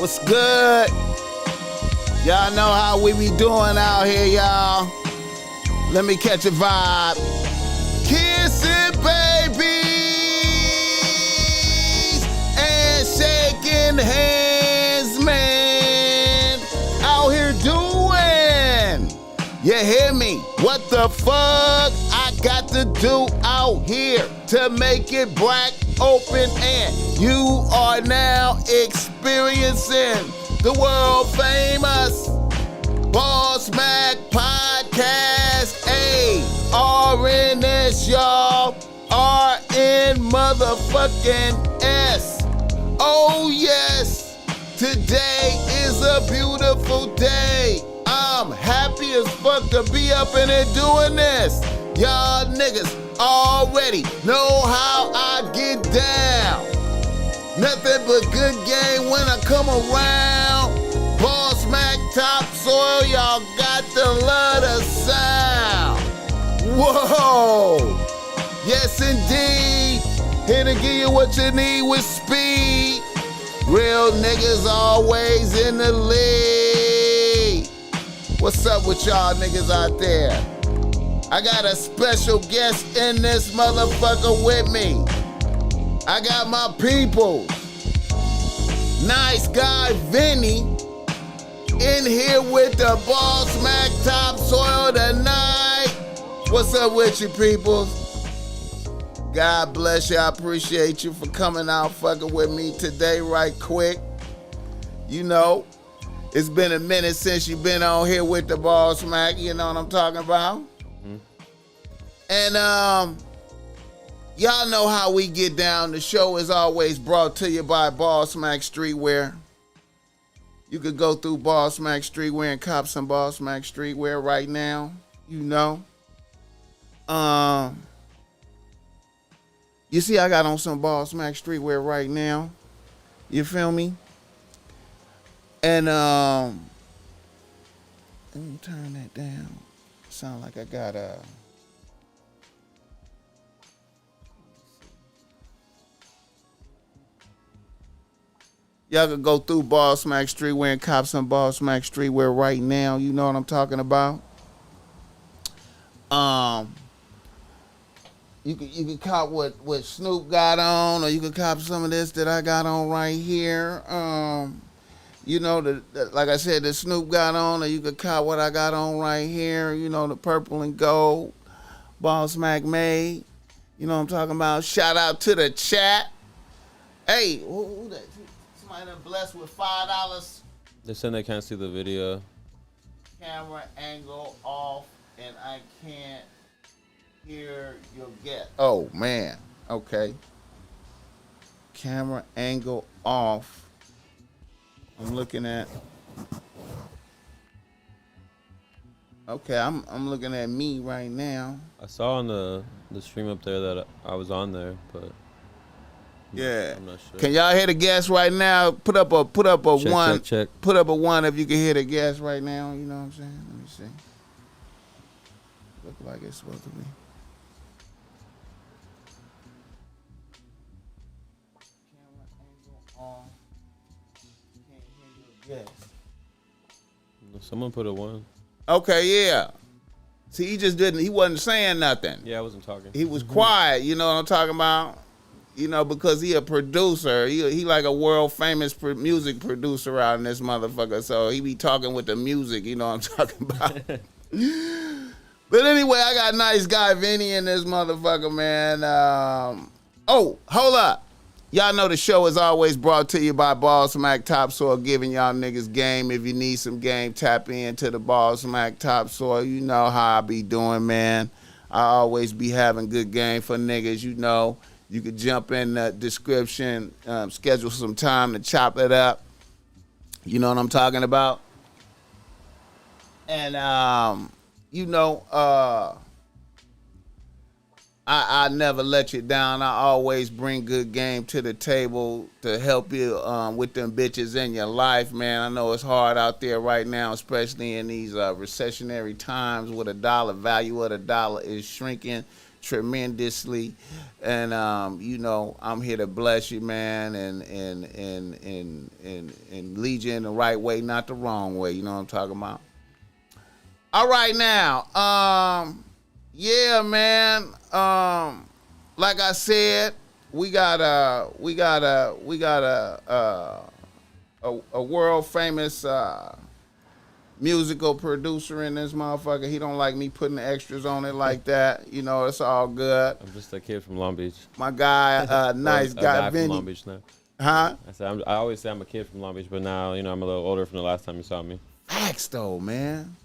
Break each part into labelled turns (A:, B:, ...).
A: What's good? Y'all know how we be doing out here, y'all. Let me catch a vibe. Kissing babies and shaking hands, man. Out here doing. You hear me? What the fuck I got to do out here to make it black, open, and you are now experiencing the world famous BossMack podcast. RNS, y'all. RN motherfucking S. Oh yes, today is a beautiful day. I'm happy as fuck to be up in here doing this. Y'all niggas already know how I get down. Nothing but good game when I come around. BossMack topsoil, y'all got to love the sound. Whoa! Yes indeed. Here to give you what you need with speed. Real niggas always in the lead. What's up with y'all niggas out there? I got a special guest in this motherfucker with me. I got my people. Nice guy Vinnie in here with the BossMack topsoil tonight. What's up with you people? God bless you. I appreciate you for coming out fucking with me today right quick. You know, it's been a minute since you've been on here with the BossMack. You know what I'm talking about? Mm-hmm. And y'all know how we get down. The show is always brought to you by BossMack Streetwear. You could go through BossMack Streetwear and cop some BossMack Streetwear right now. You know. You see I got on some BossMack Streetwear right now. You feel me? And let me turn that down. Sound like I got a y'all can go through BossMack Streetwear and cop some BossMack Streetwear right now. You know what I'm talking about? You can cop what Snoop got on, or you can cop some of this that I got on right here. You know, like I said, the Snoop got on, or you could cop what I got on right here. You know, the purple and gold BossMack made. You know what I'm talking about? Shout out to the chat. Hey, who that? Somebody that blessed with $5.
B: They said they can't see the video.
A: Camera angle off, and I can't hear your guess. Oh man. Okay. Camera angle off. I'm looking at. Okay, I'm looking at me right now.
B: I saw on the stream up there that I was on there, but
A: yeah,
B: I'm not sure.
A: Can y'all hear the guest right now? Put up a
B: check,
A: one.
B: Check.
A: Put up a one if you can hear the guest right now. You know what I'm saying? Let me see. Look like it's supposed to be. Camera angle on. Can't hear your guest.
B: Someone put a one.
A: Okay, yeah. See, he wasn't saying nothing.
B: Yeah, I wasn't talking.
A: He was quiet, you know what I'm talking about? You know, because he a producer. He like a world famous music producer out in this motherfucker. So he be talking with the music, you know what I'm talking about? But anyway, I got nice guy Vinnie in this motherfucker, man. Oh, hold up. Y'all know the show is always brought to you by BossMack Topsoil, giving y'all niggas game. If you need some game, tap into the BossMack Topsoil. You know how I be doing, man. I always be having good game for niggas, you know. You could jump in the description, schedule some time to chop it up. You know what I'm talking about? And, you know, I never let you down. I always bring good game to the table to help you with them bitches in your life, man. I know it's hard out there right now, especially in these recessionary times where the dollar value of the dollar is shrinking tremendously, and you know, I'm here to bless you, man, and lead you in the right way, not the wrong way. You know what I'm talking about? All right, now, yeah, man. Like I said, we got a world famous musical producer in this motherfucker. He don't like me putting the extras on it like that. You know, it's all good.
B: I'm just a kid from Long Beach.
A: My guy, nice guy,
B: From Long
A: Vinnie.
B: Beach now.
A: Huh?
B: I always say I'm a kid from Long Beach, but now, you know, I'm a little older from the last time you saw me.
A: Facts though, man.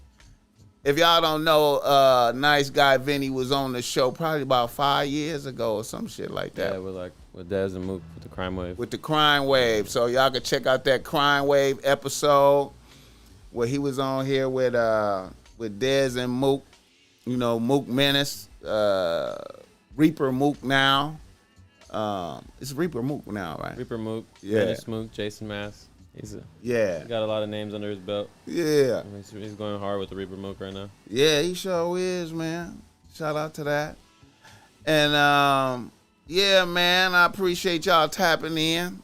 A: If y'all don't know, nice guy Vinnie was on the show probably about 5 years ago or some shit like that.
B: Yeah, with Dez and Mook with the Crime Wave.
A: With the Crime Wave. So y'all can check out that Crime Wave episode where he was on here with Dez and Mook. You know, Mook Menace, Reaper Mook now. It's Reaper Mook now, right?
B: Reaper Mook,
A: Yeah.
B: Dennis Mook, Jason Mass. He's
A: Yeah.
B: got a lot of names under his belt.
A: Yeah.
B: He's going hard with the Reaper Mook right now.
A: Yeah, he sure is, man. Shout out to that. And yeah, man, I appreciate y'all tapping in.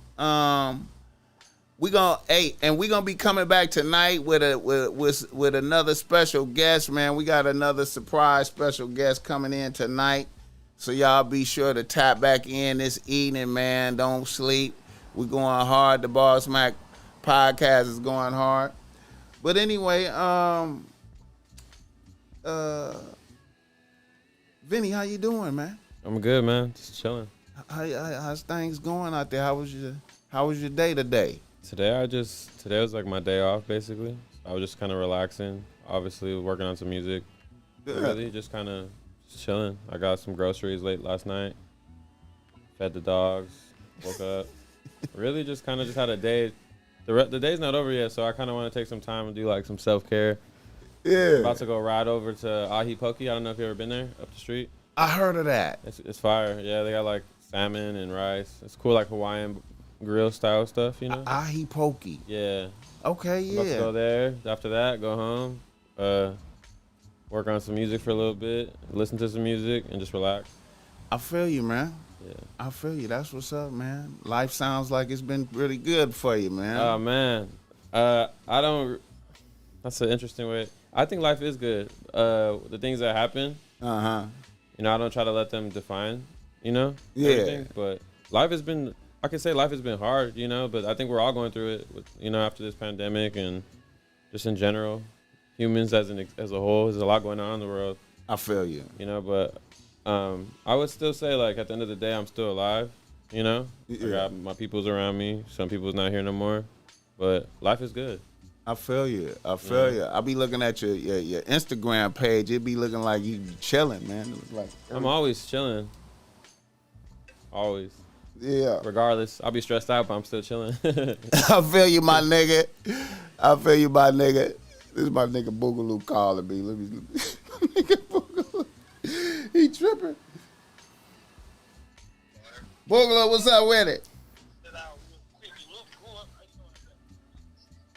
A: We gonna be coming back tonight with another special guest, man. We got another surprise special guest coming in tonight. So y'all be sure to tap back in this evening, man. Don't sleep. We going hard. The BossMack podcast is going hard. But anyway, Vinnie, how you doing, man?
B: I'm good, man. Just chilling.
A: How's things going out there? How was your day today?
B: Today was like my day off, basically. I was just kind of relaxing. Obviously, working on some music.
A: Good.
B: Really, just kind of chilling. I got some groceries late last night. Fed the dogs. Woke up. Really, just had a day. The day's not over yet, so I kind of want to take some time and do like some self-care.
A: Yeah.
B: About to go ride over to Ahi Poke. I don't know if you ever been there, up the street.
A: I heard of that.
B: It's fire. Yeah, they got like salmon and rice. It's cool, like Hawaiian grill style stuff, you know?
A: Ahi Poke.
B: Yeah.
A: Okay,
B: I'm about to
A: yeah.
B: go there. After that, go home. Work on some music for a little bit. Listen to some music and just relax.
A: I feel you, man.
B: Yeah.
A: I feel you. That's what's up, man. Life sounds like it's been really good for you, man.
B: Oh, man. That's an interesting way. I think life is good. The things that happen,
A: Uh-huh.
B: you know, I don't try to let them define, you know,
A: Yeah.
B: everything. But life has been hard, you know, but I think we're all going through it, you know, after this pandemic and just in general. Humans as a whole, there's a lot going on in the world,
A: I feel you.
B: you know, but I would still say, like, at the end of the day, I'm still alive, you know?
A: Yeah.
B: I got my peoples around me. Some people's not here no more, but life is good.
A: I feel you. I feel you. I be looking at your Instagram page. It be looking like you chilling, man. It was like
B: I'm always chilling. Always.
A: yeah.
B: Regardless, I'll be stressed out, but I'm still chilling.
A: I feel you, my nigga. I feel you, my nigga. This is my nigga Boogaloo calling me. Let me nigga Boogaloo. He tripping. Boogaloo, what's up with it?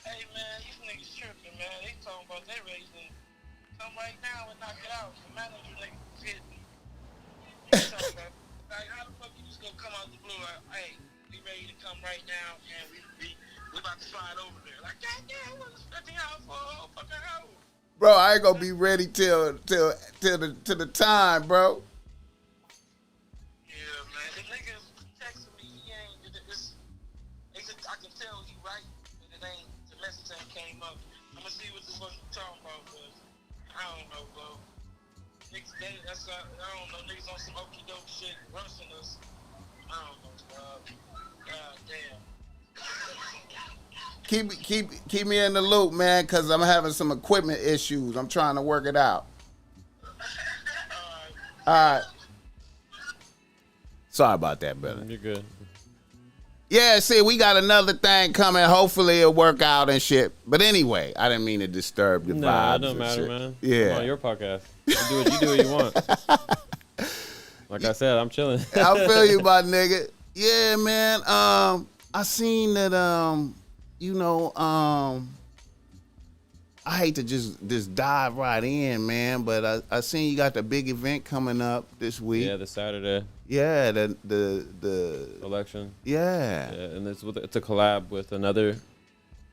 C: Hey man, these niggas tripping, man. They talking about they ready to come right now and knock it out. The manager niggas hit me. They talking about, like, how the fuck you just gonna come out the blue? Like, hey, we ready to come right now and we about to slide over there. Like, goddamn, what was 50 hours for a whole fucking hour?
A: Bro, I ain't gonna be ready till the time, bro.
C: Yeah, man. The niggas texting me, he ain't. I can tell he right, but it ain't. The message ain't came up. I'm gonna see what the fuck you talking about, but I don't know, bro. Niggas, I don't know. Niggas on some okie doke shit, rushing us. I don't know, bro. God damn.
A: Keep me in the loop, man, cause I'm having some equipment issues. I'm trying to work it out. All right. Sorry about that, brother.
B: You're good.
A: Yeah, see, we got another thing coming. Hopefully it'll work out and shit. But anyway, I didn't mean to disturb the vibes.
B: No, it don't
A: and
B: matter,
A: shit.
B: man.
A: Yeah.
B: I'm on your podcast. You do what you want. Like I said, I'm chilling.
A: I feel you, my nigga. Yeah, man. I seen that. I I hate to just dive right in, man, but I seen you got the big event coming up this week.
B: Yeah, this Saturday.
A: Yeah, the
B: Election.
A: yeah.
B: Yeah, and it's a collab with another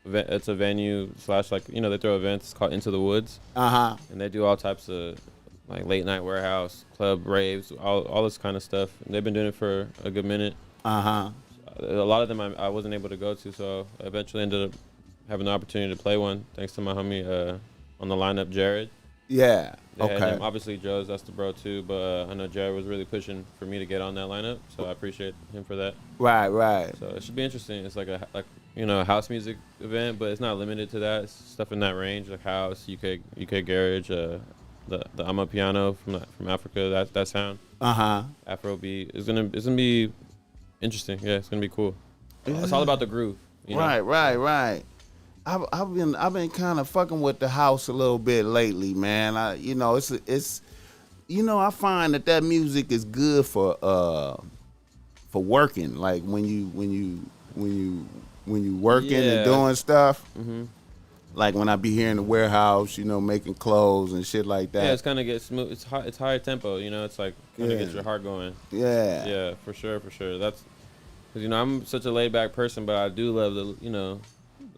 B: event. It's a venue slash like they throw events. It's called Into the Woods.
A: Uh-huh.
B: And they do all types of like late night warehouse, club raves, all this kind of stuff. And they've been doing it for a good minute.
A: Uh-huh.
B: A lot of them I wasn't able to go to, so I eventually ended up having the opportunity to play one thanks to my homie on the lineup, Jared.
A: Yeah.
B: Yeah,
A: Okay.
B: and obviously Joe's, that's the bro too, but I know Jared was really pushing for me to get on that lineup, so I appreciate him for that.
A: Right.
B: So it should be interesting. It's like a house music event, but it's not limited to that. It's stuff in that range, like house, UK garage, the Ama piano from Africa, that sound. Afrobeat. It's gonna be interesting. Yeah, it's gonna be cool. It's all about the groove. You know?
A: Right. I've been kind of fucking with the house a little bit lately, man. It's I find that music is good for working, like when you working and doing stuff. Mm-hmm. Like when I be here in the warehouse, making clothes and shit like that.
B: Yeah, it's kind of get smooth. It's higher tempo. It's like kind of gets your heart going.
A: Yeah.
B: Yeah, for sure. That's because I'm such a laid back person, but I do love the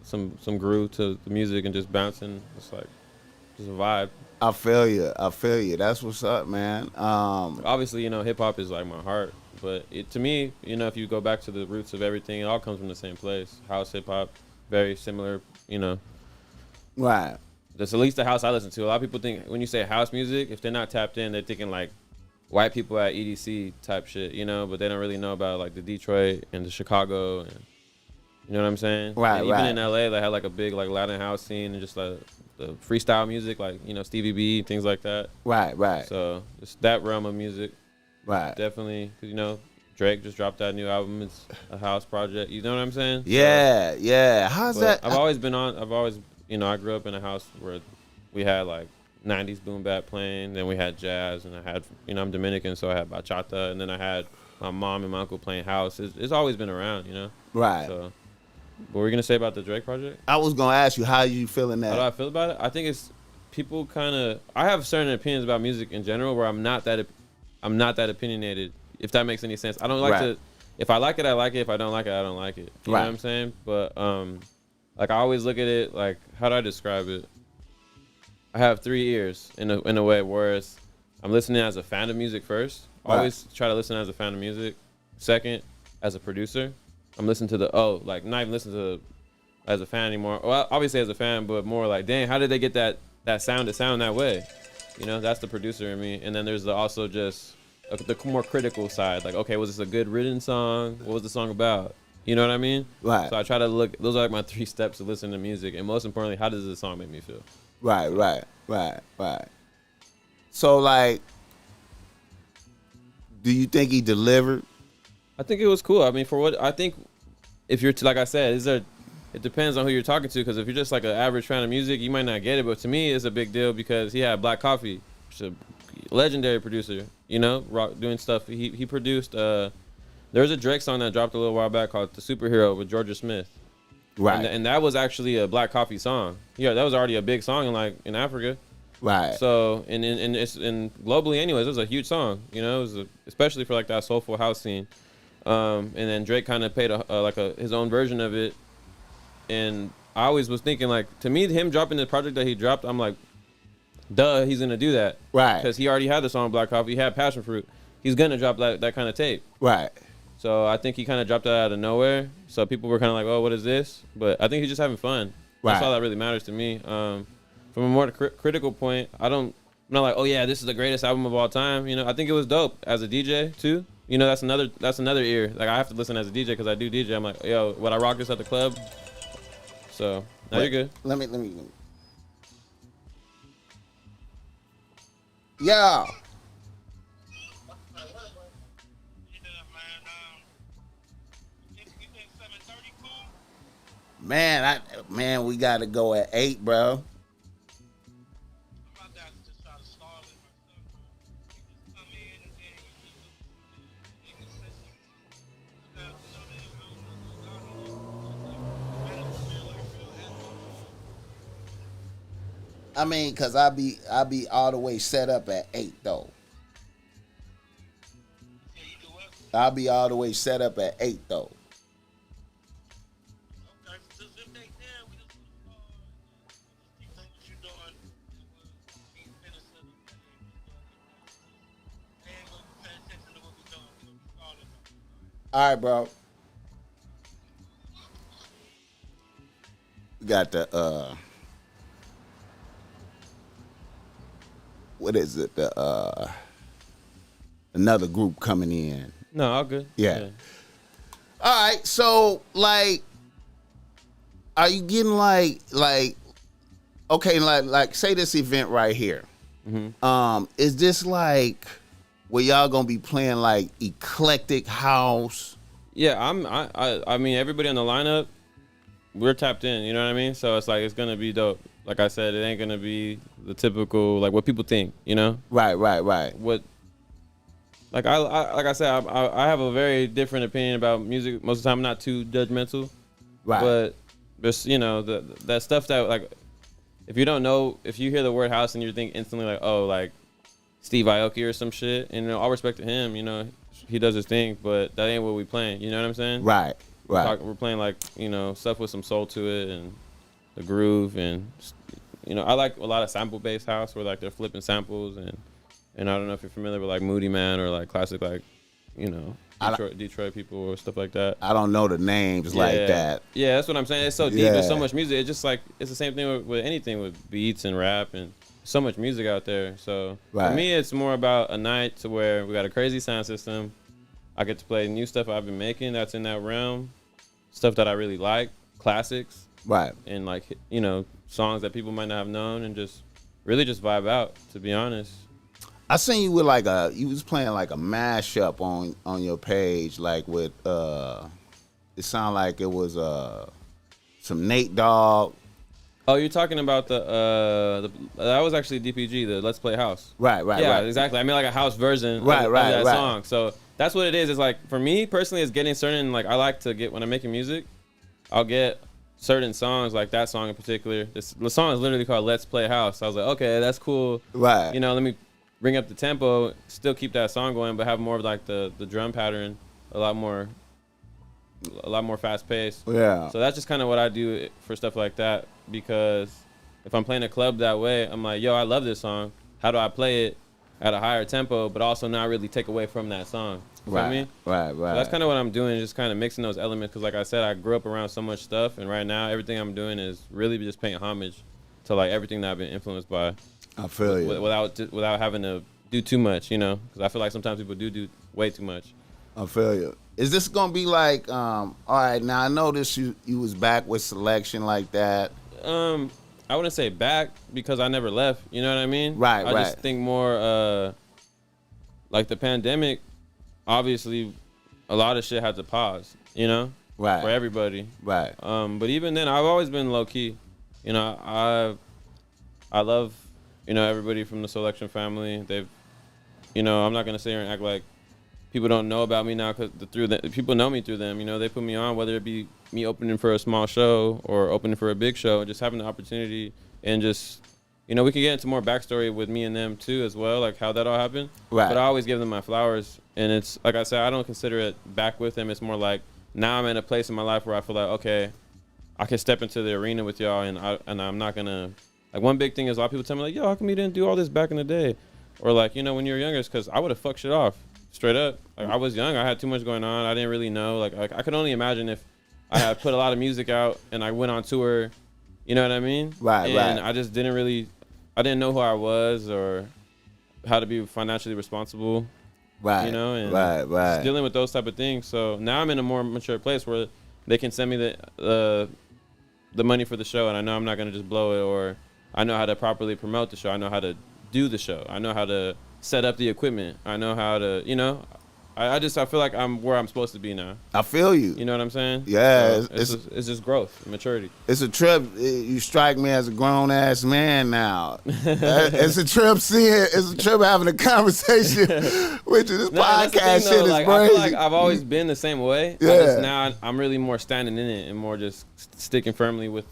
B: some groove to the music and just bouncing. It's like just a vibe.
A: I feel you. That's what's up, man.
B: Obviously, hip hop is like my heart, but to me, if you go back to the roots of everything, it all comes from the same place. House, hip hop, very similar.
A: Right.
B: That's at least the house I listen to. A lot of people think when you say house music, if they're not tapped in, they're thinking like white people at EDC type shit, but they don't really know about like the Detroit and the Chicago, and you know what I'm saying?
A: Right.
B: And even in LA, they had like a big like Latin house scene and just like the freestyle music, like Stevie B, things like that.
A: Right.
B: So it's that realm of music.
A: Right.
B: Definitely, because Drake just dropped that new album. It's a house project. You know what I'm saying?
A: Yeah. How's that?
B: I've always, I grew up in a house where we had like 90s boom bap playing, then we had jazz, and I had, I'm Dominican, so I had bachata, and then I had my mom and my uncle playing house. It's always been around,
A: Right.
B: So, what were you gonna say about the Drake project?
A: I was gonna ask you how you feeling that.
B: How do I feel about it? I think it's people kind of. I have certain opinions about music in general where I'm not that opinionated. If that makes any sense, I don't like to. If I like it, I like it. If I don't like it, I don't like it. You know what I'm saying? But like I always look at it like, how do I describe it? I have 3 ears in a way, whereas I'm listening as a fan of music first. Always try to listen as a fan of music. Second, as a producer, I'm listening to not even listen to as a fan anymore. Well, obviously as a fan, but more like, dang, how did they get that sound to sound that way? That's the producer in me. And then there's also just the more critical side. Like, okay, was this a good written song? What was the song about? You know what I mean?
A: Right.
B: So I try to look. Those are like my 3 steps to listen to music, and most importantly, how does the song make me feel?
A: Right. So like, do you think he delivered?
B: I think it was cool. I mean, for what I think, if you're like I said, it depends on who you're talking to. Because if you're just like an average fan of music, you might not get it. But to me, it's a big deal because he had Black Coffee, which is a legendary producer. Rock doing stuff. He produced. There was a Drake song that dropped a little while back called "The Superhero" with Georgia Smith.
A: Right.
B: And that was actually a Black Coffee song. Yeah, that was already a big song in Africa.
A: Right.
B: So and globally anyways, it was a huge song. It was especially for like that soulful house scene. And then Drake kind of paid his own version of it. And I always was thinking like, to me, him dropping the project that he dropped, I'm like, duh, he's gonna do that.
A: Right.
B: Because he already had the song Black Coffee, he had Passion Fruit. He's gonna drop that kind of tape.
A: Right.
B: So I think he kind of dropped that out of nowhere. So people were kind of like, oh, what is this? But I think he's just having fun.
A: Right.
B: That's all that really matters to me. From a more critical point, I'm not like, oh yeah, this is the greatest album of all time. I think it was dope as a DJ too. That's another ear. Like I have to listen as a DJ because I do DJ. I'm like, yo, would I rock this at the club? So now you're good.
A: Let me. Yeah. Man, we gotta go at 8, bro. I mean, cause I be all the way set up at 8 though.
C: Yeah, you do what?
A: I'll be all the way set up at 8 though.
C: Okay, just if they there, we just keep doing what you're doing. And we'll be finished at the they ain't gonna pay attention to what we're doing. We're gonna be calling them.
A: All right, bro. We got the what is it? The another group coming in.
B: No, all good.
A: Yeah. All right, so like, are you getting like okay, like say this event right here. Is this like where y'all gonna be playing like eclectic house?
B: Yeah, I mean, everybody on the lineup, we're tapped in. You know what I mean? So it's like it's gonna be dope. Like I said, it ain't gonna be the typical like what people think. You know?
A: Right.
B: What? Like I said, I have a very different opinion about music. Most of the time, I'm not too judgmental.
A: Right.
B: But there's that stuff that like, if you don't know, if you hear the word house and you think instantly like, oh, like Steve Aoki or some shit, and all respect to him, he does his thing, but that ain't what we playing. You know what I'm saying?
A: Right.
B: We're playing like stuff with some soul to it and the groove, and I like a lot of sample based house where like they're flipping samples, and I don't know if you're familiar with like Moody Man or like classic like Detroit people or stuff like that.
A: I don't know the names like that.
B: Yeah, that's what I'm saying. It's so deep. There's so much music. It's just like it's the same thing with anything with beats and rap and so much music out there. So for me, it's more about a night to where we got a crazy sound system. I get to play new stuff I've been making that's in that realm, stuff that I really like, classics,
A: right,
B: and like songs that people might not have known, and just really just vibe out. To be honest.
A: I seen you with like you was playing like a mashup on your page, like with it sounded like it was some Nate Dogg.
B: Oh, you're talking about the that was actually DPG, the Let's Play House.
A: Right.
B: Yeah, exactly. I mean like a house version of that song. So that's what it is. It's like for me personally, it's getting certain like I like to get when I'm making music, I'll get certain songs like that song in particular. The song is literally called Let's Play House. I was like, okay, that's cool.
A: Right.
B: Let me bring up the tempo, still keep that song going, but have more of like the drum pattern, a lot more fast paced.
A: Yeah.
B: So that's just kind of what I do for stuff like that, because if I'm playing a club that way, I'm like, yo, I love this song. How do I play it at a higher tempo, but also not really take away from that song? You feel me?
A: Right.
B: So that's kind of what I'm doing, just kind of mixing those elements, because like I said, I grew up around so much stuff, and right now everything I'm doing is really just paying homage to like everything that I've been influenced by.
A: I feel you.
B: Without having to do too much, because I feel like sometimes people do way too much.
A: I feel you. Is this gonna be like, all right? Now I noticed you was back with Soulection like that.
B: I wouldn't say back because I never left. You know what I mean?
A: Right.
B: I just think more like the pandemic. Obviously, a lot of shit had to pause.
A: Right.
B: For everybody.
A: Right.
B: But even then, I've always been low key. I love. Everybody from the Soulection family. They've, I'm not gonna sit here and act like people don't know about me now, because people know me through them. They put me on, whether it be me opening for a small show or opening for a big show, just having the opportunity, and just, we can get into more backstory with me and them too as well, like how that all happened.
A: Right.
B: But I always give them my flowers, and it's like I said, I don't consider it back with them. It's more like now I'm in a place in my life where I feel like, okay, I can step into the arena with y'all, and I'm not gonna. Like one big thing is a lot of people tell me like, yo, how come you didn't do all this back in the day? Or like, when you were younger, it's because I would have fucked shit off straight up. Like I was young, I had too much going on. I didn't really know. Like I could only imagine if I had put a lot of music out and I went on tour, you know what I mean?
A: Right.
B: And I just I didn't know who I was or how to be financially responsible.
A: Right.
B: And
A: right.
B: just dealing with those type of things. So now I'm in a more mature place where they can send me the money for the show, and I know I'm not gonna just blow it, or I know how to properly promote the show. I know how to do the show. I know how to set up the equipment. I know how to, I feel like I'm where I'm supposed to be now.
A: I feel you.
B: You know what I'm saying?
A: Yeah.
B: So it's just growth, maturity.
A: It's a trip. You strike me as a grown ass man now. It's a trip it's a trip having a conversation with you. This podcast shit is
B: like,
A: crazy.
B: I feel like I've always been the same way.
A: Yeah.
B: Now I'm really more standing in it and more just sticking firmly with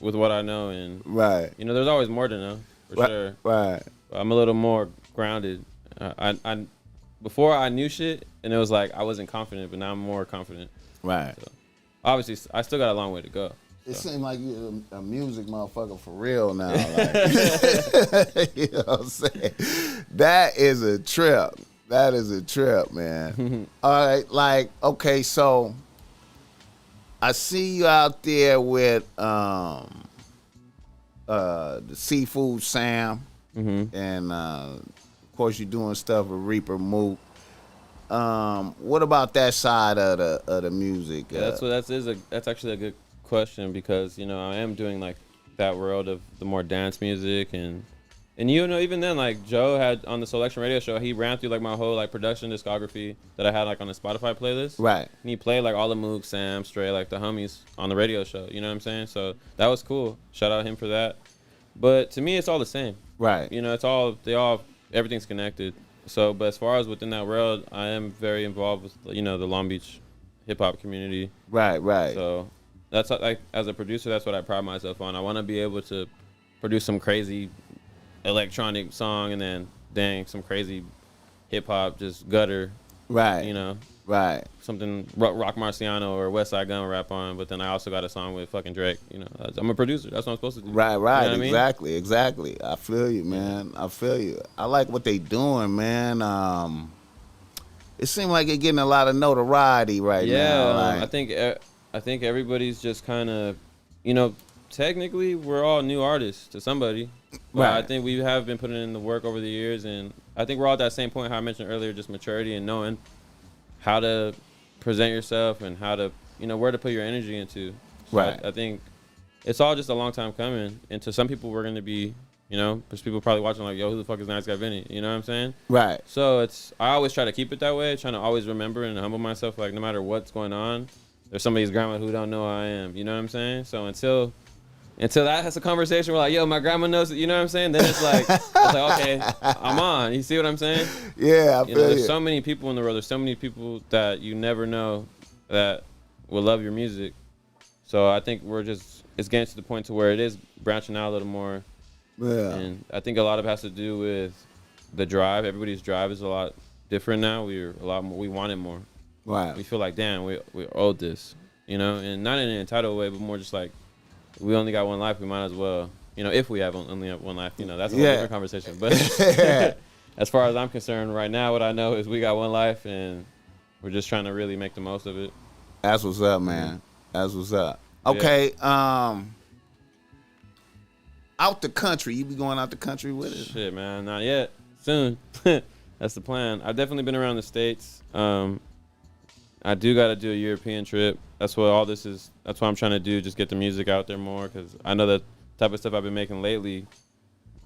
B: with what I know, and
A: Right.
B: you know, there's always more to know for
A: Right.
B: sure.
A: Right.
B: I'm a little more grounded. I before I knew shit, and it was like I wasn't confident, but now I'm more confident.
A: Right.
B: So, obviously, I still got a long way to go.
A: It
B: So.
A: seems like you're a music motherfucker for real now. Like, you know what I'm saying? That is a trip. That is a trip, man. All right, like, okay, so I see you out there with the Seafood Sam, and of course you're doing stuff with Reaper Mook. What about that side of the music?
B: Yeah, that's actually a good question, because you know I am doing like that world of the more dance music, and you know, even then, like Joe had on the Soulection radio show, he ran through like my whole like production discography that I had like on the Spotify playlist.
A: Right.
B: And he played like all the Moog, Sam, Stray, like the homies on the radio show. You know what I'm saying? So that was cool. Shout out him for that. But to me, it's all the same.
A: Right.
B: You know, everything's connected. So, but as far as within that world, I am very involved with, you know, the Long Beach hip hop community.
A: Right. Right.
B: So that's like, as a producer, that's what I pride myself on. I want to be able to produce some crazy electronic song and then dang some crazy hip hop, just gutter.
A: Right.
B: You know.
A: Right.
B: Something Rock Marciano or West Side Gun rap on, but then I also got a song with fucking Drake. You know, I'm a producer. That's what I'm supposed to do.
A: Right,
B: You know what I mean?
A: exactly. I feel you, man. I feel you. I like what they doing, man. It seems like they're getting a lot of notoriety right now.
B: Yeah,
A: Like,
B: I think everybody's just kind of, you know, technically we're all new artists to somebody. But
A: Right.
B: I think we have been putting in the work over the years, and I think we're all at that same point how I mentioned earlier, just maturity and knowing how to present yourself and how to, you know, where to put your energy into. So
A: Right.
B: I think it's all just a long time coming. And to some people, we're going to be, you know, there's people probably watching like, yo, who the fuck is Nice Guy Vinnie? You know what I'm saying?
A: right.
B: So I always try to keep it that way, trying to always remember and humble myself. Like, no matter what's going on, there's somebody's grandma who don't know who I am. You know what I'm saying? So until that has a conversation, we're like, yo, my grandma knows it. You know what I'm saying? Then it's like, okay, I'm on. You see what I'm saying?
A: Yeah, I
B: You
A: feel
B: know,
A: you.
B: there's so many people in the world. There's so many people that you never know that will love your music. So I think it's getting to the point to where it is branching out a little more.
A: Yeah.
B: And I think a lot of it has to do with the drive. Everybody's drive is a lot different now. We want it more.
A: Right.
B: We feel like, damn, we owed this, you know, and not in an entitled way, but more just like, we only got one life. We might as well, you know, if we have only have one life, you know, that's a whole different conversation. But as far as I'm concerned, right now, what I know is we got one life, and we're just trying to really make the most of it.
A: That's what's up, man. That's what's up. Okay. Out the country. You be going out the country with it?
B: Shit, man, not yet. Soon. That's the plan. I've definitely been around the States. I do got to do a European trip. That's what all this is. That's what I'm trying to do. Just get the music out there more, because I know that type of stuff I've been making lately,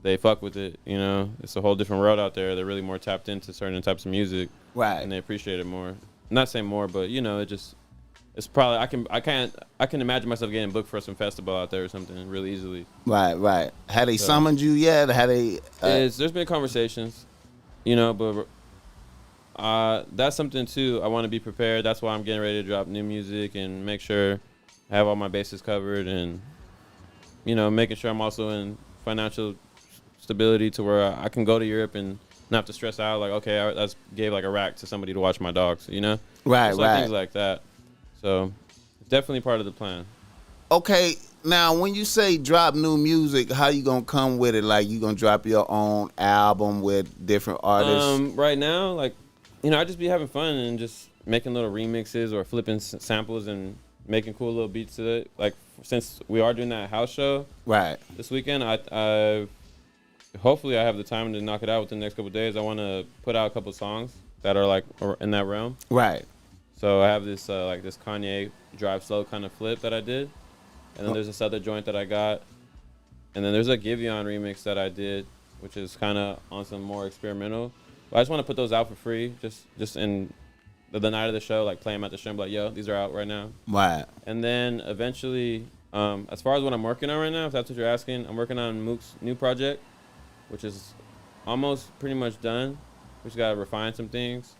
B: they fuck with it. You know, it's a whole different world out there. They're really more tapped into certain types of music,
A: Right.
B: and they appreciate it more. Not saying more, but you know, it's probably I can imagine myself getting booked for some festival out there or something really easily.
A: Right. Had they summoned you yet? Had they?
B: There's been conversations, you know, but that's something too. I want to be prepared. That's why I'm getting ready to drop new music and make sure I have all my bases covered, and you know, making sure I'm also in financial stability to where I can go to Europe and not have to stress out. Like, okay, I gave like a rack to somebody to watch my dogs. You know,
A: Right.
B: Just like things like that. So it's definitely part of the plan.
A: Okay. Now, when you say drop new music, how you gonna come with it? Like, you gonna drop your own album with different artists?
B: Right now, like, you know, I just be having fun and just making little remixes or flipping samples and making cool little beats to it. Like, since we are doing that house show
A: Right.
B: this weekend, I hopefully I have the time to knock it out within the next couple of days. I want to put out a couple songs that are like in that realm.
A: Right.
B: So I have this like this Kanye Drive Slow kind of flip that I did, and then there's this other joint that I got, and then there's a Giveon remix that I did, which is kind of on some more experimental. But I just want to put those out for free, just in the night of the show, like play them at the show and be like, yo, these are out right now.
A: Right.
B: And then eventually, as far as what I'm working on right now, if that's what you're asking, I'm working on Mook's new project, which is almost pretty much done. We just got to refine some things.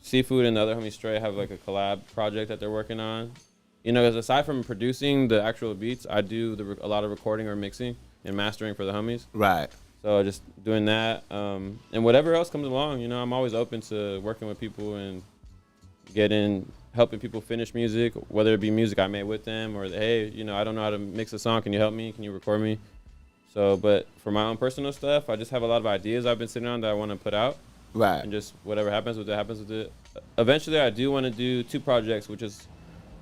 B: Seafood and the other homie Stray have like a collab project that they're working on. You know, 'cause aside from producing the actual beats, I do a lot of recording or mixing and mastering for the homies.
A: Right.
B: So just doing that, and whatever else comes along, you know, I'm always open to working with people and helping people finish music, whether it be music I made with them or hey, you know, I don't know how to mix a song. Can you help me? Can you record me? So, but for my own personal stuff, I just have a lot of ideas I've been sitting on that I want to put out.
A: Right.
B: And just whatever happens with it, happens with it. Eventually, I do want to do 2 projects, which is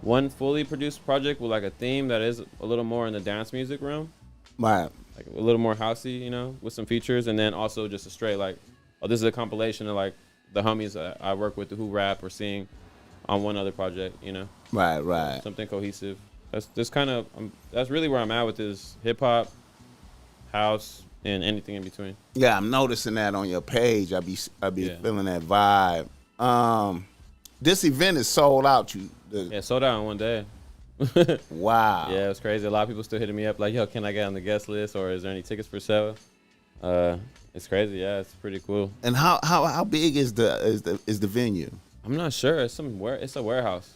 B: one fully produced project with like a theme that is a little more in the dance music realm.
A: Right.
B: Like a little more housey, you know, with some features, and then also just a straight like, oh, this is a compilation of like the homies that I work with who rap or sing on one other project, you know.
A: Right. Right.
B: Something cohesive. That's just kind of that's really where I'm at with this hip hop, house, and anything in between.
A: Yeah, I'm noticing that on your page. I be
B: Yeah.
A: feeling that vibe. This event is sold out.
B: Yeah, sold out in one day.
A: Wow.
B: Yeah, it was crazy. A lot of people still hitting me up like, yo, can I get on the guest list, or is there any tickets for sale? It's crazy. Yeah, it's pretty cool.
A: And how big is the venue?
B: I'm not sure. It's a warehouse,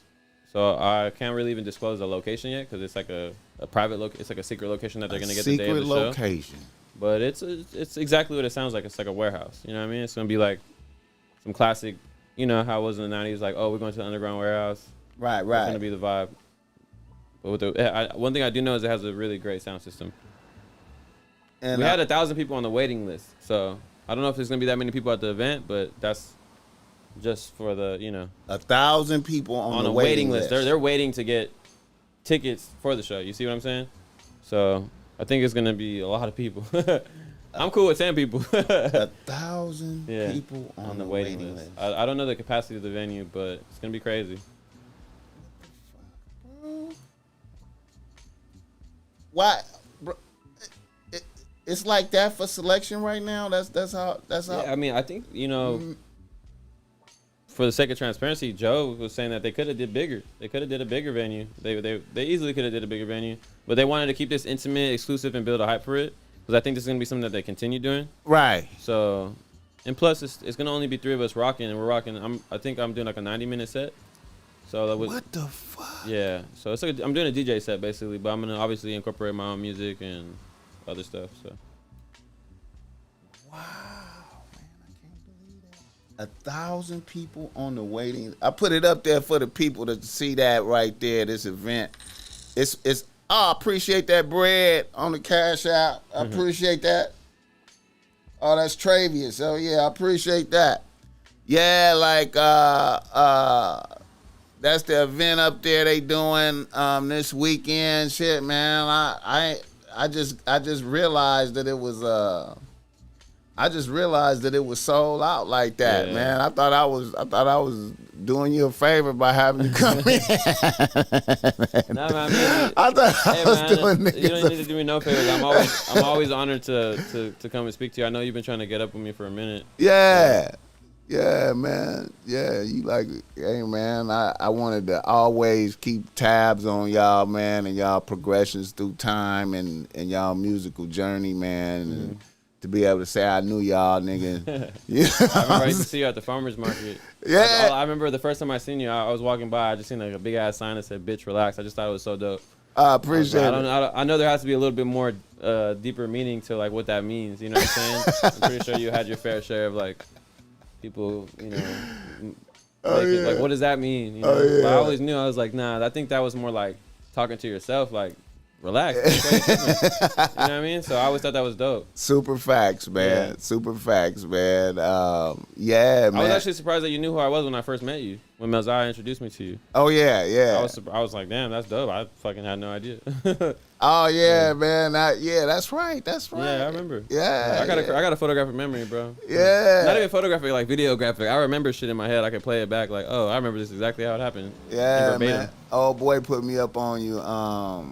B: so I can't really even disclose the location yet because it's like a private it's like a secret location that they're gonna get the day of the
A: Secret
B: show.
A: location.
B: But it's exactly what it sounds like. It's like a warehouse. You know what I mean? It's gonna be like some classic. You know how it was in the '90s, like, oh, we're going to the underground warehouse.
A: Right.
B: It's
A: Right.
B: gonna be the vibe. But with one thing I do know is it has a really great sound system.
A: And
B: We had 1,000 people on the waiting list, so I don't know if there's gonna be that many people at the event, but that's just for the
A: 1,000 people on the
B: a
A: waiting list.
B: They're waiting to get tickets for the show. You see what I'm saying? So I think it's gonna be a lot of people. I'm cool with 10 people.
A: 1,000
B: Yeah,
A: people
B: on the waiting list. I don't know the capacity of the venue, but it's gonna be crazy.
A: Why, bro? It's like that for Soulection right now. That's how.
B: Yeah, I mean, I think for the sake of transparency, Joe was saying that they could have did bigger. They could have did a bigger venue. They easily could have did a bigger venue, but they wanted to keep this intimate, exclusive, and build a hype for it because I think this is gonna be something that they continue doing.
A: Right.
B: So, and plus, it's gonna only be 3 of us rocking, and we're rocking. I think I'm doing like a 90-minute set. So that was
A: What the fuck?
B: yeah. So it's like I'm doing a DJ set basically, but I'm gonna obviously incorporate my own music and other stuff. So.
A: Wow, man, I can't believe that. 1,000 people on the waiting. I put it up there for the people to see that right there. This event. It's. I appreciate that bread on the Cash App. I appreciate that. Oh, that's Travius. Oh yeah, I appreciate that. Yeah, like that's the event up there they doing this weekend. Shit, man. I just realized that it was sold out like that,
B: Yeah.
A: man. I thought I was doing you a favor by having you come in.
B: Nah, man, I mean,
A: I thought
B: hey,
A: I was
B: man,
A: doing
B: you
A: niggas.
B: don't need to do me no favors. I'm always honored to come and speak to you. I know you've been trying to get up with me for a minute.
A: Yeah, man. Yeah, you like, hey, man, I wanted to always keep tabs on y'all, man, and y'all progressions through time and y'all musical journey, man. And to be able to say I knew y'all, nigga. Yeah.
B: I remember I used to see you at the farmer's market.
A: Yeah.
B: I remember the first time I seen you, I was walking by, I just seen like a big ass sign that said, "Bitch, relax." I just thought it was so dope.
A: I appreciate it.
B: I know there has to be a little bit more deeper meaning to like what that means. You know what I'm saying? I'm pretty sure you had your fair share of like people, like what does that mean? You know? But I always knew, I was like, nah, I think that was more like talking to yourself, like relax. You know what I mean? So I always thought that was dope.
A: Super facts, man.
B: Yeah.
A: Super facts, man. Yeah, man.
B: I was actually surprised that you knew who I was when I first met you, when Melzai introduced me to you.
A: Oh yeah.
B: I was like, damn, that's dope. I fucking had no idea.
A: Oh yeah, man. That's right.
B: Yeah, I remember.
A: Yeah.
B: I got a photographic memory, bro.
A: Yeah.
B: Not even photographic, like videographic. I remember shit in my head. I could play it back, like, oh, I remember this exactly how it happened.
A: Yeah,
B: verbatim.
A: man. Old boy put me up on you. I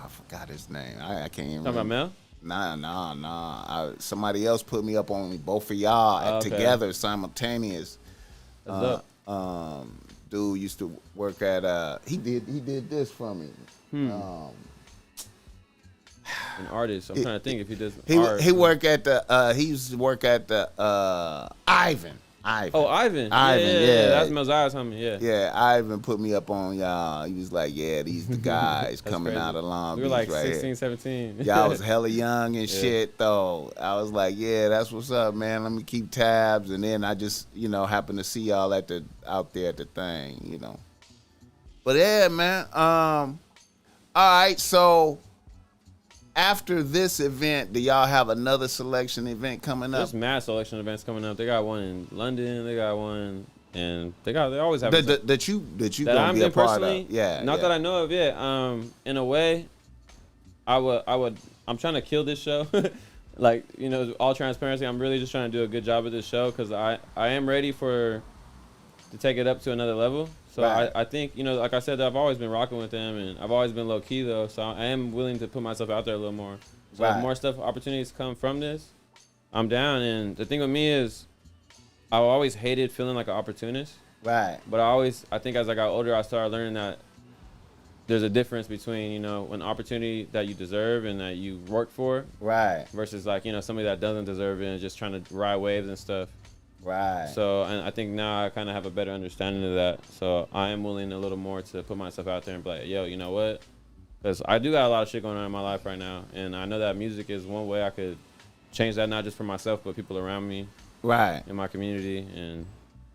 A: forgot his name. I can't even
B: Talking
A: remember.
B: about Mel?
A: Nah. Somebody else put me up on both of y'all
B: Okay.
A: together, simultaneous.
B: That's dope.
A: Dude used to work at. He did this for me.
B: An artist. I'm trying to think if he does
A: He
B: art.
A: worked at the. He used to work at the Ivan Ivan.
B: Oh, Ivan.
A: Ivan, yeah.
B: That's Mosiah's homie. Yeah.
A: Yeah, Ivan put me up on y'all. He was like, yeah, these the guys coming
B: crazy.
A: out of Long
B: We
A: Beach
B: were like
A: right
B: 16,
A: here.
B: 17.
A: Y'all was hella young and
B: Yeah.
A: shit, though. I was like, yeah, that's what's up, man. Let me keep tabs. And then I just, happened to see y'all out there at the thing, But yeah, man. All right, so after this event, do y'all have another selection event coming up?
B: There's mad selection events coming up. They got one in London. They got one, and they always have
A: that you
B: that
A: gonna
B: I'm
A: be a
B: in
A: part
B: personally.
A: of. Yeah,
B: Not
A: yeah.
B: that I know of yet. In a way, I'm trying to kill this show. Like, all transparency, I'm really just trying to do a good job of this show because I am ready to take it up to another level. So
A: Right.
B: I think, like I said, I've always been rocking with them, and I've always been low key though. So I am willing to put myself out there a little more. So
A: Right.
B: if more opportunities come from this, I'm down. And the thing with me is, I always hated feeling like an opportunist.
A: Right.
B: But I think as I got older, I started learning that there's a difference between, an opportunity that you deserve and that you work for
A: Right.
B: versus like, somebody that doesn't deserve it and just trying to ride waves and stuff.
A: Right.
B: So, and I think now I kind of have a better understanding of that. So I am willing a little more to put myself out there and be like, yo, you know what? Because I do got a lot of shit going on in my life right now. And I know that music is one way I could change that, not just for myself, but people around me
A: Right.
B: in my community. And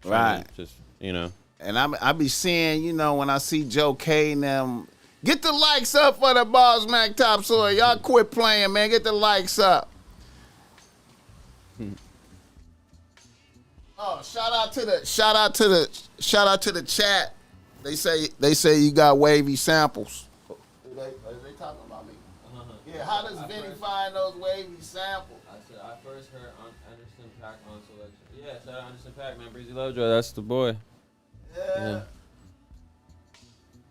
A: Right.
B: just,
A: And I be seeing, when I see Joe K and them, get the likes up for the BossMack Topsoil. Y'all quit playing, man. Get the likes up. Oh, shout out to the chat. They say you got wavy samples. Are they talking about me? Yeah, how does Vinnie find those wavy samples?
B: I first heard Anderson Paak on Soulection. Yeah, shout out Anderson Paak, man. Breezy Lojo, that's the boy.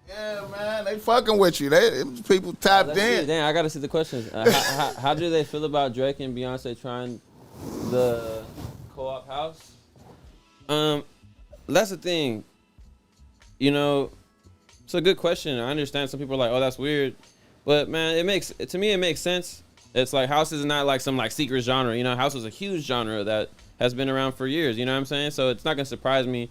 A: Yeah, man, they fucking with you. People tapped in.
B: Damn, I gotta see the questions. How do they feel about Drake and Beyonce trying the co-op house? That's the thing. It's a good question. I understand some people are like, oh, that's weird. But man, it makes sense. It's like house is not like some like secret genre. House is a huge genre that has been around for years. You know what I'm saying? So it's not gonna surprise me.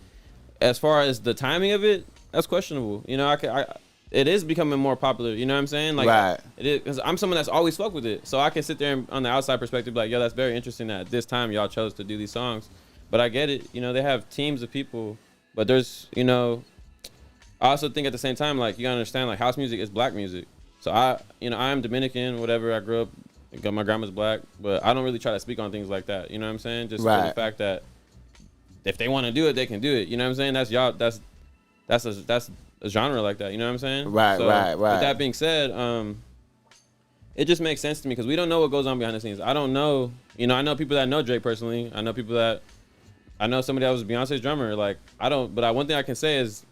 B: As far as the timing of it, that's questionable. It is becoming more popular. You know what I'm saying? Like,
A: right.
B: It is, because I'm someone that's always fucked with it. So I can sit there and, on the outside perspective, be like, yo, that's very interesting that at this time y'all chose to do these songs. But I get it. They have teams of people. But there's, I also think at the same time, like, you gotta understand, like, house music is black music. So I am Dominican, whatever. I grew up, my grandma's black, but I don't really try to speak on things like that. You know what I'm saying? Just for the fact that if they want to do it, they can do it. You know what I'm saying? That's y'all. That's a genre like that. You know what I'm saying?
A: Right.
B: With that being said, it just makes sense to me because we don't know what goes on behind the scenes. I don't know. I know people that know Drake personally. I know somebody that was Beyonce's drummer. Like, but one thing I can say is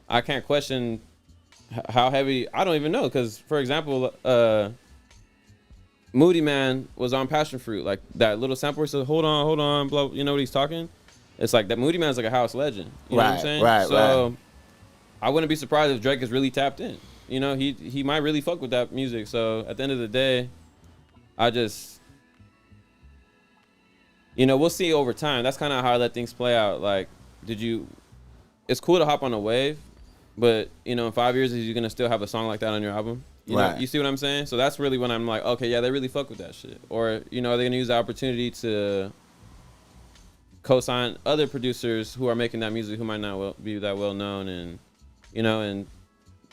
B: I can't question how heavy. I don't even know because, for example, Moody Man was on Passion Fruit, like that little sample where he said, hold on, blah. You know what he's talking? It's like that Moody Man's like a house legend. You know what I'm saying? So I wouldn't be surprised if Drake is really tapped in. He might really fuck with that music. So at the end of the day, I just, we'll see over time. That's kind of how I let things play out. Like, it's cool to hop on a wave, but, in 5 years, are you going to still have a song like that on your album? You see what I'm saying? So that's really when I'm like, okay, yeah, they really fuck with that shit. Or, are they going to use the opportunity to co-sign other producers who are making that music who might not be that well known, and and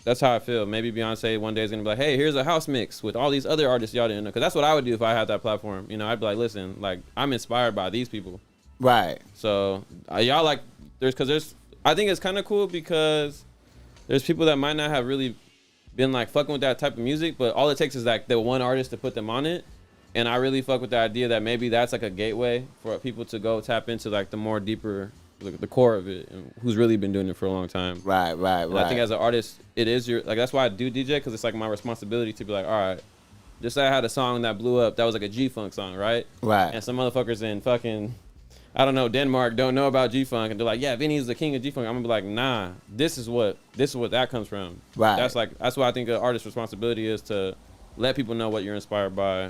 B: that's how I feel. Maybe Beyonce one day is gonna be like, hey, here's a house mix with all these other artists y'all didn't know, because that's what I would do if I had that platform. I'd be like, listen, like, I'm inspired by these people,
A: right?
B: So y'all like, I think it's kind of cool because there's people that might not have really been like fucking with that type of music, but all it takes is like the one artist to put them on it. And I really fuck with the idea that maybe that's like a gateway for people to go tap into like the more deeper, the core of it, and who's really been doing it for a long time.
A: Right.
B: I think as an artist, it is that's why I do DJ, because it's like my responsibility to be like, all right, just say I had a song that blew up, that was like a G-Funk song, right?
A: Right.
B: And some motherfuckers in fucking, I don't know, Denmark don't know about G-Funk, and they're like, yeah, Vinny's the king of G-Funk. I'm gonna be like, nah, this is what that comes from.
A: Right.
B: That's why I think an artist's responsibility is to let people know what you're inspired by.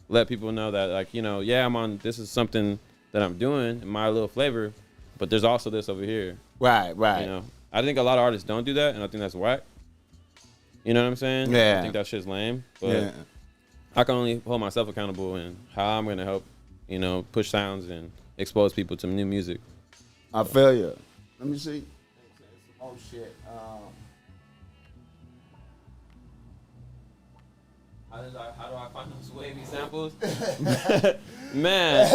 B: Let people know that, like, yeah, this is something that I'm doing in my little flavor, but there's also this over here.
A: Right.
B: You know, I think a lot of artists don't do that, and I think that's whack. You know what I'm saying?
A: Yeah.
B: I think that shit's lame. But
A: Yeah.
B: I can only hold myself accountable and how I'm gonna help, you know, push sounds and expose people to new music.
A: I feel you. Let me see. Oh shit.
B: How do I find those wavy samples? Man,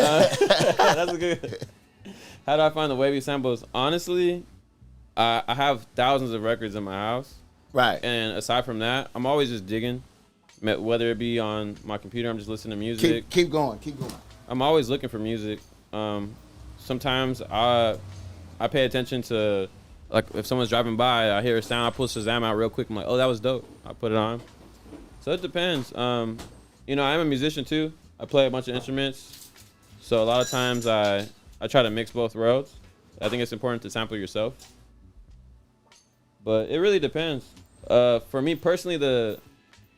B: that's a good. How do I find the wavy samples? Honestly, I have thousands of records in my house.
A: Right.
B: And aside from that, I'm always just digging. Whether it be on my computer, I'm just listening to music.
A: Keep going.
B: I'm always looking for music. Sometimes I pay attention to, like, if someone's driving by, I hear a sound, I pull Shazam out real quick. I'm like, oh, that was dope. I put it on. So it depends. You know, I'm a musician too. I play a bunch of instruments. So a lot of times I try to mix both worlds. I think it's important to sample yourself. But it really depends. For me personally,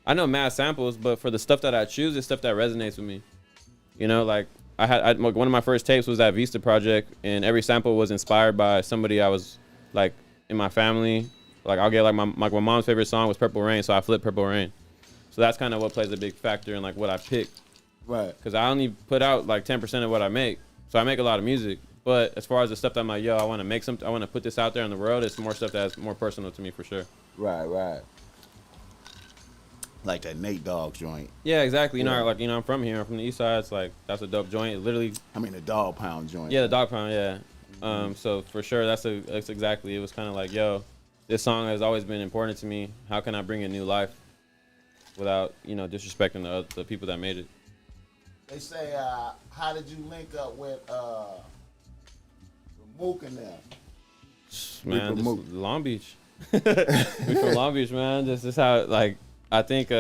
B: I know mad samples, but for the stuff that I choose, it's stuff that resonates with me. You know, like one of my first tapes was that Vista project, and every sample was inspired by somebody I was like in my family. Like I'll get like my mom's favorite song was Purple Rain, so I flipped Purple Rain. So that's kind of what plays a big factor in like what I pick.
A: Right.
B: Because I only put out like 10% of what I make, so I make a lot of music. But as far as the stuff that I'm like, yo, I want to make something, I want to put this out there in the world, it's more stuff that's more personal to me for sure.
A: Right. Like that Nate Dogg joint.
B: Yeah, exactly. You
A: Yeah.
B: know, like, you know, I'm from here. I'm from the east side. It's like, that's a dope joint. It literally.
A: I mean, the Dog Pound joint.
B: Yeah, the Dog Pound, yeah. So for sure, that's exactly. It was kind of like, yo, this song has always been important to me. How can I bring it new life without, you know, disrespecting the people that made it?
A: They say, how did you link up with Mook and them?
B: Man,
A: from
B: this is Long Beach. We from Long Beach, man. This is how, like, I think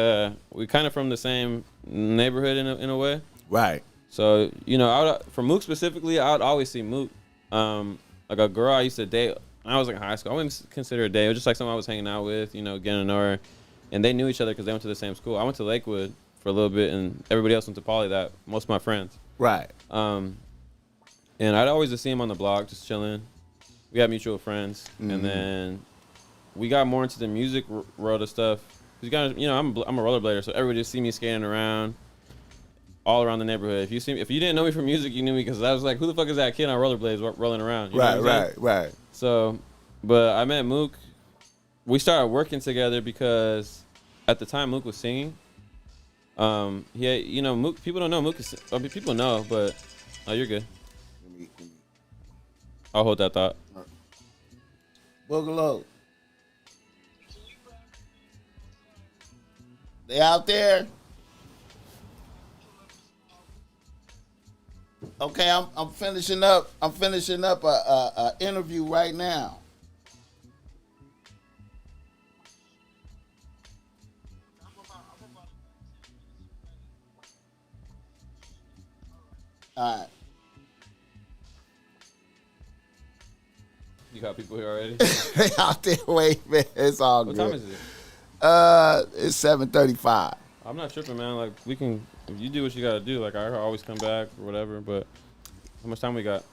B: we kind of from the same neighborhood in a way.
A: Right.
B: So, you know, for Mook specifically, I would always see Mook. Like a girl I used to date when I was in high school. I wouldn't consider her a date. It was just like someone I was hanging out with, you know, getting to know her. And they knew each other because they went to the same school. I went to Lakewood for a little bit, and everybody else went to Poly, that most of my friends.
A: Right.
B: And I'd always just see him on the block, just chilling. We had mutual friends.
A: Mm-hmm.
B: And then we got more into the music world of stuff. You know, I'm a rollerblader, so everybody just see me skating around all around the neighborhood. If you didn't know me from music, you knew me because I was like, who the fuck is that kid on rollerblades rolling around? You know what I'm saying?
A: Right.
B: So, but I met Mook. We started working together because at the time Mook was singing. You know, Mook. People don't know Mook is. I mean, people know, but oh, you're good. I'll hold that thought.
A: Boogaloo. They out there? Okay, I'm finishing up. I'm finishing up a interview right now. All right.
B: You got people here already?
A: They out there. Wait, man. It's all
B: What
A: good.
B: time is it?
A: It's 7:35.
B: I'm not tripping, man. Like, we can, if you do what you gotta do, like, I always come back or whatever, but how much time we got?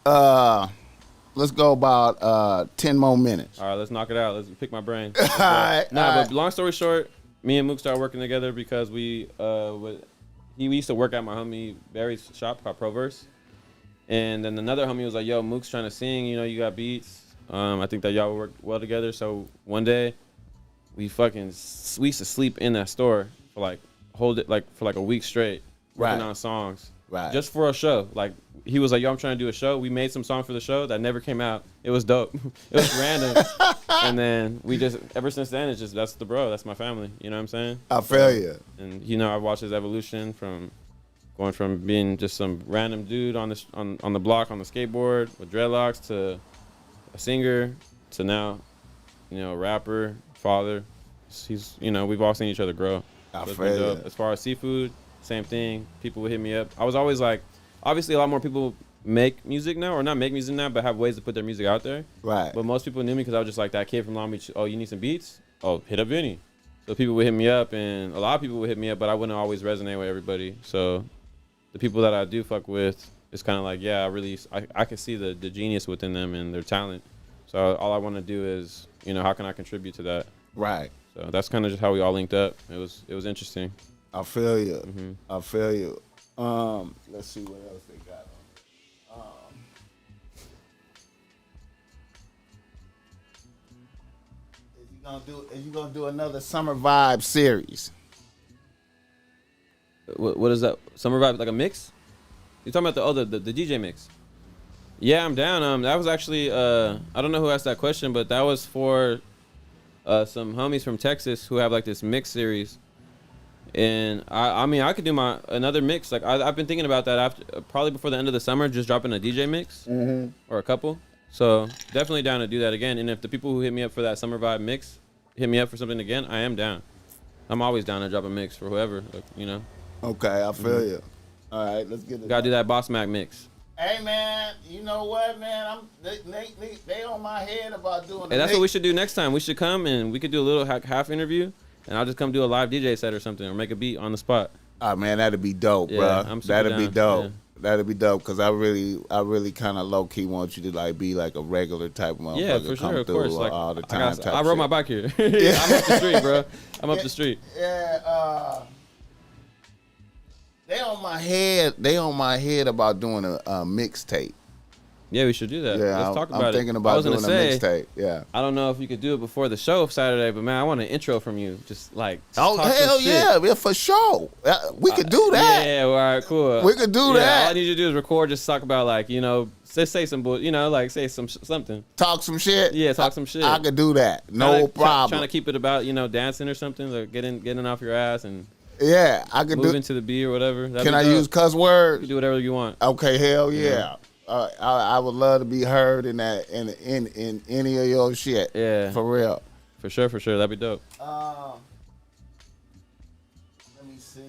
A: Let's go about 10 more minutes.
B: All right, let's knock it out. Let's pick my brain.
A: All right.
B: But long story short, me and Mook started working together because we used to work at my homie Barry's shop called Proverse. And then another homie was like, yo, Mook's trying to sing, you know, you got beats. I think that y'all would work well together. So one day we used to sleep in that store for like a week straight, working on songs.
A: Right.
B: Just for a show. Like, he was like, yo, I'm trying to do a show. We made some songs for the show that never came out. It was dope. It was random. And then we just, ever since then, it's just, that's the bro. That's my family. You know what I'm saying?
A: I feel you.
B: And, you know, I've watched his evolution from going from being just some random dude on the block on the skateboard with dreadlocks to a singer to now, you know, a rapper, father. He's, you know, we've all seen each other grow.
A: I
B: So it's
A: feel
B: been
A: you.
B: dope. As far as seafood, same thing. People would hit me up. I was always like, obviously a lot more people make music now, or not make music now, but have ways to put their music out there.
A: Right.
B: But most people knew me because I was just like that kid from Long Beach. Oh, you need some beats? Oh, hit up Vinnie. So people would hit me up, and a lot of people would hit me up, but I wouldn't always resonate with everybody. So the people that I do fuck with, it's kind of like, yeah, I can see the genius within them and their talent. So all I want to do is, you know, how can I contribute to that?
A: Right.
B: So that's kind of just how we all linked up. It was interesting.
A: I feel you.
B: Mm-hmm.
A: I feel you. Let's see what else they got on. Is you gonna do another summer vibe series?
B: What is that? Summer vibe, like a mix? You talking about the DJ mix? Yeah, I'm down. That was actually I don't know who asked that question, but that was for some homies from Texas who have like this mix series. And I mean I could do another mix. Like I've been thinking about that after probably before the end of the summer, just dropping a DJ mix or a couple. So definitely down to do that again. And if the people who hit me up for that summer vibe mix hit me up for something again, I am down. I'm always down to drop a mix for whoever, you know.
A: Okay, I feel you. All right, let's get it.
B: Gotta do that BossMack mix.
A: Hey man, you know what, man? They on my head about doing.
B: Hey, that's what we should do next time. We should come and we could do a little half interview, and I'll just come do a live DJ set or something, or make a beat on the spot.
A: Oh man, that'd be dope,
B: Yeah,
A: bro.
B: I'm super
A: That'd be
B: down.
A: dope.
B: Yeah.
A: That'd be dope because I really kind of low key want you to like be like a regular type of motherfucker.
B: Yeah, for
A: come
B: sure, of
A: through
B: course. Like
A: all the time.
B: I rode my bike here. I'm up the street, bro. I'm up the street.
A: Yeah. They on my head. They on my head about doing a mixtape.
B: Yeah, we should do that.
A: Yeah,
B: Let's talk about
A: I'm
B: it.
A: thinking
B: I
A: about
B: was
A: doing
B: gonna
A: a
B: say,
A: mixtape. Yeah.
B: I don't know if you could do it before the show Saturday, but man, I want an intro from you. Just like
A: Oh
B: talk some
A: hell
B: shit.
A: yeah, for sure. We could do that.
B: Yeah, all right, cool.
A: We could do
B: Yeah,
A: that.
B: all I need you to do is record, just talk about like, you know, just say some bull, you know, like say something.
A: Talk some shit.
B: Yeah, talk some shit.
A: I could do that. No problem.
B: Trying to keep it about, you know, dancing or something, like getting off your ass and
A: Yeah, I could do.
B: moving to the beat or whatever. That'd
A: Can
B: be
A: I
B: dope.
A: use cuss
B: You
A: words?
B: can do whatever you want.
A: Okay, hell yeah. I would love to be heard in that in any of your shit.
B: Yeah.
A: For real.
B: For sure. That'd be dope.
A: Let me see.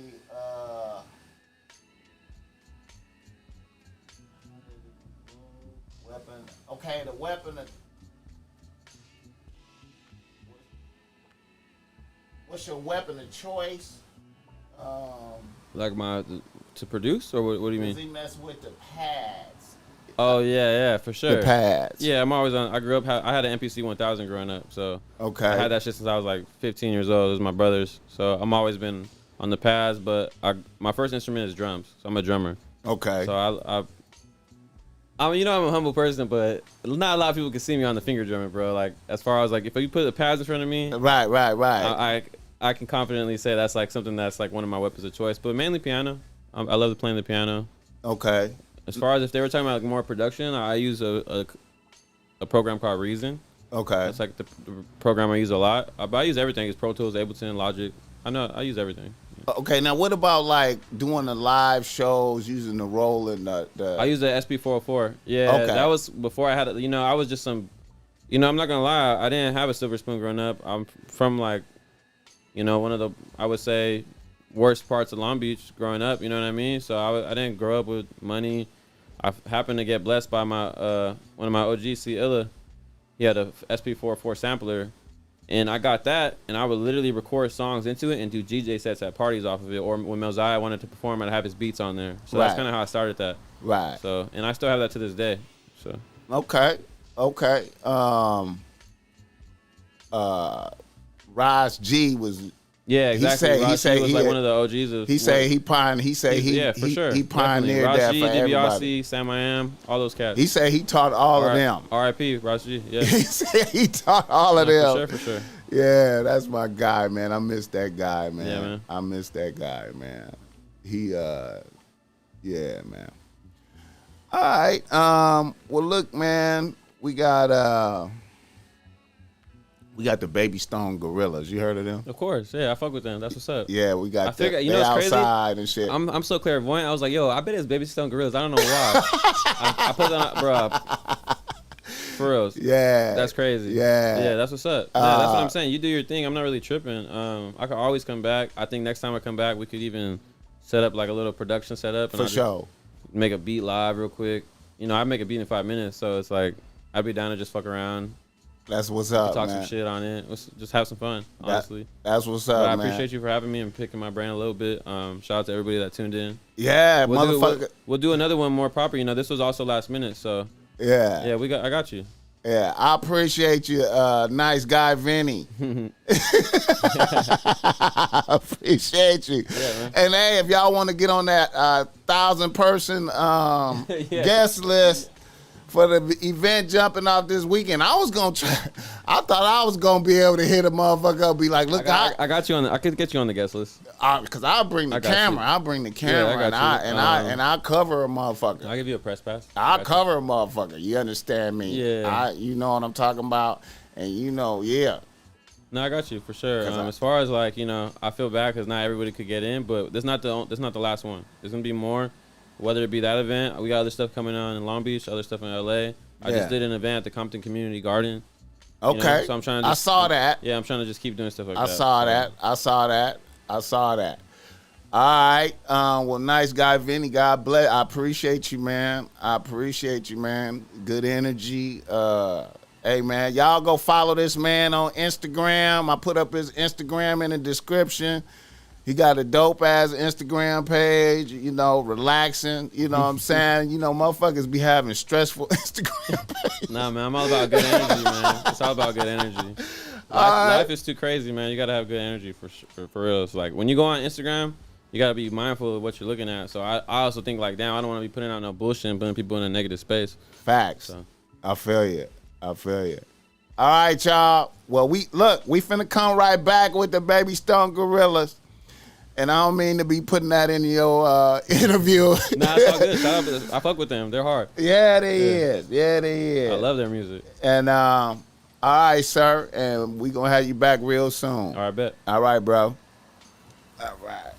A: Weapon. Okay, the weapon. What's your weapon of choice?
B: Like to produce, or what do you
A: Does
B: mean?
A: he mess with the pads?
B: Oh yeah, for sure.
A: The pads.
B: Yeah, I'm always on. I grew up. I had an MPC 1000 growing up, so
A: Okay.
B: I had that shit since I was like 15 years old. It was my brother's, so I'm always been on the pads. But my first instrument is drums, so I'm a drummer.
A: Okay.
B: So I mean, you know, I'm a humble person, but not a lot of people can see me on the finger drumming, bro. Like as far as like if you put the pads in front of me,
A: Right.
B: I can confidently say that's like something that's like one of my weapons of choice. But mainly piano. I love playing the piano.
A: Okay.
B: As far as if they were talking about like more production, I use a program called Reason.
A: Okay.
B: That's like the program I use a lot. But I use everything. It's Pro Tools, Ableton, Logic. I use everything.
A: Okay. Now, what about like doing the live shows using the roll and the?
B: I use the SP404. Yeah,
A: Okay.
B: that was before I had. You know, I was just some. You know, I'm not gonna lie. I didn't have a silver spoon growing up. I'm from like, you know, one of the I would say worst parts of Long Beach growing up. You know what I mean? So I didn't grow up with money. I happened to get blessed by my one of my OGs, C. Illa. He had a SP404 sampler, and I got that, and I would literally record songs into it and do DJ sets at parties off of it. Or when Mosiah wanted to perform, I'd have his beats on there. So that's
A: Right.
B: kind of how I started that.
A: Right.
B: So, and I still have that to this day. So
A: Okay. Rise G was.
B: yeah, exactly.
A: He say
B: Raj G was
A: he
B: like
A: had-
B: one of the OGs of.
A: He say he
B: yeah, for sure.
A: He pioneered that
B: Raj G,
A: for everybody.
B: DiBiase, Sam I Am, all those cats.
A: He said he taught all of them.
B: R.I.P. Raj G. Yeah.
A: He said he taught all of them.
B: For sure.
A: Yeah, that's my guy, man. I miss that guy, man.
B: Yeah, man.
A: I miss that guy, man. He, yeah, man. All right. Well, look, man. We got the Baby Stone Gorillas. You heard of them?
B: Of course. Yeah, I fuck with them. That's what's up.
A: Yeah, we got.
B: I figured, you
A: they
B: know what's crazy?
A: outside and shit.
B: I'm so clairvoyant. I was like, yo, I bet it's Baby Stone Gorillas. I don't know why. I put that on, bro. For real.
A: Yeah.
B: That's crazy.
A: Yeah.
B: Yeah, that's what's up. Yeah, that's what I'm saying. You do your thing. I'm not really tripping. I could always come back. I think next time I come back, we could even set up like a little production setup. And
A: For sure.
B: Make a beat live real quick. You know, I make a beat in 5 minutes, so it's like I'd be down to just fuck around,
A: That's what's
B: We
A: up,
B: talk
A: man.
B: some shit on it. Let's just have some fun, honestly.
A: That's what's
B: But
A: up,
B: I
A: man.
B: appreciate you for having me and picking my brain a little bit. Shout out to everybody that tuned in.
A: Yeah,
B: We'll
A: motherfucker.
B: we'll do another one more proper. You know, this was also last minute, so
A: Yeah.
B: yeah, I got you.
A: Yeah, I appreciate you, nice guy, Vinnie. I appreciate you.
B: Yeah, man.
A: And hey, if y'all want to get on that 1,000-person
B: Yeah.
A: guest list for the event jumping off this weekend, I was gonna try. I thought I was gonna be able to hit a motherfucker up, be like, look,
B: I got you on. I could get you on the guest list.
A: because I'll bring the
B: I got
A: camera.
B: you.
A: I'll bring the camera,
B: I got you.
A: and I'll cover a motherfucker.
B: I'll give you a press pass.
A: I'll
B: Got you.
A: cover a motherfucker. You understand me?
B: Yeah.
A: You know what I'm talking about, and you know, yeah.
B: No, I got you for sure.
A: 'Cause
B: As far as like, you know, I feel bad because not everybody could get in, but that's not the last one. There's gonna be more, whether it be that event. We got other stuff coming on in Long Beach, other stuff in LA. I
A: Yeah.
B: just did an event at the Compton Community Garden. You
A: Okay.
B: know, so I'm trying to
A: I saw that.
B: Yeah, I'm trying to just keep doing stuff like
A: I
B: that.
A: saw
B: so.
A: that. I saw that. I saw that. All right. Well, nice guy, Vinnie. God bless. I appreciate you, man. I appreciate you, man. Good energy. Hey, man, y'all go follow this man on Instagram. I put up his Instagram in the description. He got a dope-ass Instagram page, you know, relaxing. You know what I'm saying? You know, motherfuckers be having stressful Instagram pages.
B: Nah, man, I'm all about good energy, man. It's all about good energy. Life is too crazy, man. You gotta have good energy for real. It's like when you go on Instagram, you gotta be mindful of what you're looking at. So I also think like, damn, I don't want to be putting out no bullshit and putting people in a negative space.
A: Facts.
B: So.
A: I feel you. I feel you. All right, y'all. Well, we finna come right back with the Baby Stone Gorillas. And I don't mean to be putting that in your interview.
B: Nah, it's all good. Shout out, I fuck with them. They're hard.
A: Yeah, they is. Yeah, they is.
B: I love their music.
A: And all right, sir. And we gonna have you back real soon.
B: All right, bet.
A: All right, bro. All right.